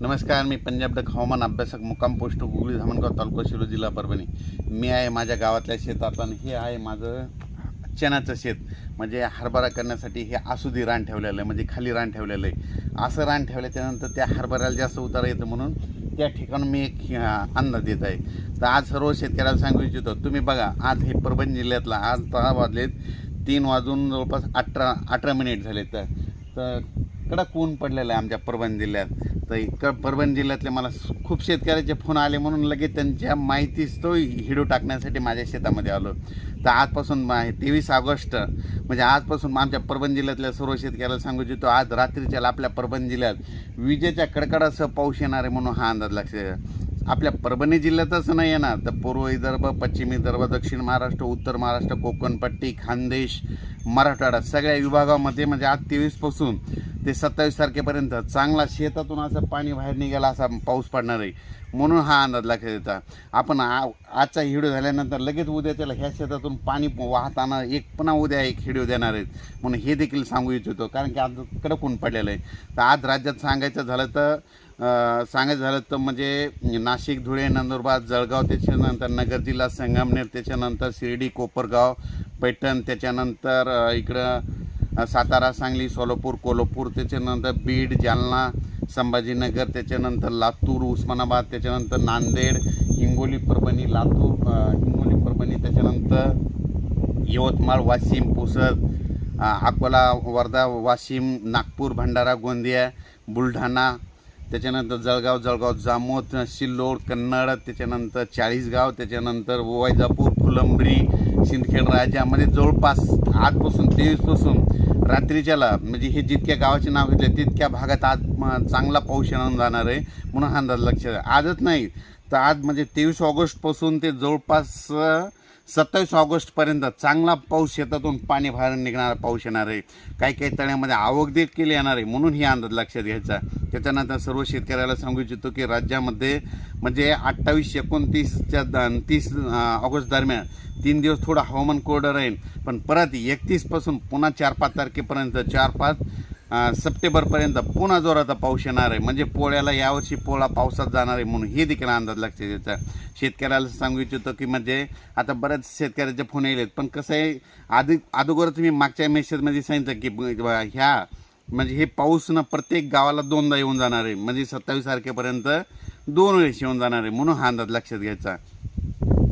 नमस्कार, मी पंजाब डक हवामान अभ्यासक मुक्काम पोस्ट गुगळी धामणगाव तालुका शिलो जिल्हा परभणी. मी आहे माझ्या गावातल्या शेतात आणि हे आहे माझं चण्याचं शेत. म्हणजे हरभरा करण्यासाठी हे आसुदी रान ठेवलेलं आहे, म्हणजे खाली रान ठेवलेलं आहे. असं रान ठेवल्याच्यानंतर त्या हरभऱ्याला जास्त उतार येतं म्हणून त्या ठिकाणी मी एक अंदाज देत आहे. तर आज सर्व शेतकऱ्याला सांगू इच्छितो, तुम्ही बघा, आज हे परभणी जिल्ह्यातला आज 10 वाजलेत, 3 वाजून जवळपास 18 मिनिट झाले. तर कडक ऊन पडलेलं आहे आमच्या परभणी जिल्ह्यात. तर परभणी जिल्ह्यातले मला खूप शेतकऱ्याचे फोन आले म्हणून लगेच त्यांच्या माहितीच तो व्हिडिओ टाकण्यासाठी माझ्या शेतामध्ये आलो. तर आजपासून 23 ऑगस्ट म्हणजे आजपासून आमच्या परभणी जिल्ह्यातल्या सर्व शेतकऱ्याला सांगू इच्छितो, आज रात्रीच्या आपल्या परभणी जिल्ह्यात विजेच्या कडकडासह पाऊस येणार आहे म्हणून हा अंदाज लक्षात. आपल्या परभणी जिल्ह्यातच नाही येणार तर पूर्व विदर्भ, पश्चिम विदर्भ, दक्षिण महाराष्ट्र, उत्तर महाराष्ट्र, कोकणपट्टी, खानदेश, मराठवाडा सगळ्या विभागामध्ये म्हणजे आज 23पासून ते 27 तारखेपर्यंत चांगला शेतातून असं पाणी बाहेर निघाला असा पाऊस पडणार आहे म्हणून हा अंदाज लक्षात येतात. आपण आजचा व्हिडिओ झाल्यानंतर लगेच उद्या त्याला ह्या शेतातून पाणी वाहताना पुन्हा उद्या एक व्हिडिओ देणार आहेत म्हणून हे देखील सांगू इच्छितो, कारण की आज कडक ऊन पडलेलं आहे. तर आज राज्यात सांगायचं झालं तर म्हणजे नाशिक, धुळे, नंदुरबार, जळगाव, त्याच्यानंतर नगर जिल्हा, संगमनेर, त्याच्यानंतर शिर्डी, कोपरगाव, पैठण, त्याच्यानंतर इकडं सातारा, सांगली, सोलापूर, कोल्हापूर, त्याच्यानंतर बीड, जालना, संभाजीनगर, त्याच्यानंतर लातूर, उस्मानाबाद, त्याच्यानंतर नांदेड, हिंगोली, परभणी, हिंगोली, परभणी, त्याच्यानंतर यवतमाळ, वाशिम, पुसद, अकोला, वर्धा, वाशिम, नागपूर, भंडारा, गोंदिया, बुलढाणा, त्याच्यानंतर जळगाव, जामोद, सिल्लोड, कन्नड, त्याच्यानंतर चाळीसगाव, त्याच्यानंतर वैजापूर, फुलंब्री, सिंदखेड राजामध्ये जवळपास आजपासून 23पासून रात्रीच्याला म्हणजे हे जितक्या गावाचे नाव घेतले तितक्या भागात आज चांगला पाऊस येऊन जाणार आहे म्हणून हा अंदाज लक्षात आहे. आजच नाही तर आज म्हणजे 23 ऑगस्टपासून ते जवळपास 27 ऑगस्टपर्यंत चांगला पाऊस, शेतातून पाणी बाहेर निघणारा पाऊस येणार आहे. काही तळ्यामध्ये आवक देखील येणार आहे म्हणून ही अंदाज लक्षात घ्यायचा. त्याच्यानंतर सर्व शेतकऱ्याला सांगू इच्छितो की राज्यामध्ये म्हणजे 28, 29 30 ऑगस्ट दरम्यान 3 दिवस थोडं हवामान कोरडं राहील, पण परत 31पासून पुन्हा 4-5 तारखेपर्यंत 4-5 सप्टेंबरपर्यंत पुन्हा जोराचा पाऊस येणार आहे. म्हणजे पोळ्याला यावर्षी पोळा पावसात जाणार आहे म्हणून हे देखील अंदाज लक्षात घ्यायचा. शेतकऱ्याला सांगू इच्छितो की म्हणजे आता बऱ्याच शेतकऱ्याचे फोन येलेत, पण कसं आहे अगोदरच मी मागच्या मेसेजमध्ये सांगितलं की ह्या म्हणजे हे पाऊस ना प्रत्येक गावाला 2दा येऊन जाणार आहे, म्हणजे 27 तारखेपर्यंत 2 वेळेस येऊन जाणार आहे म्हणून हा अंदाज लक्षात घ्यायचा.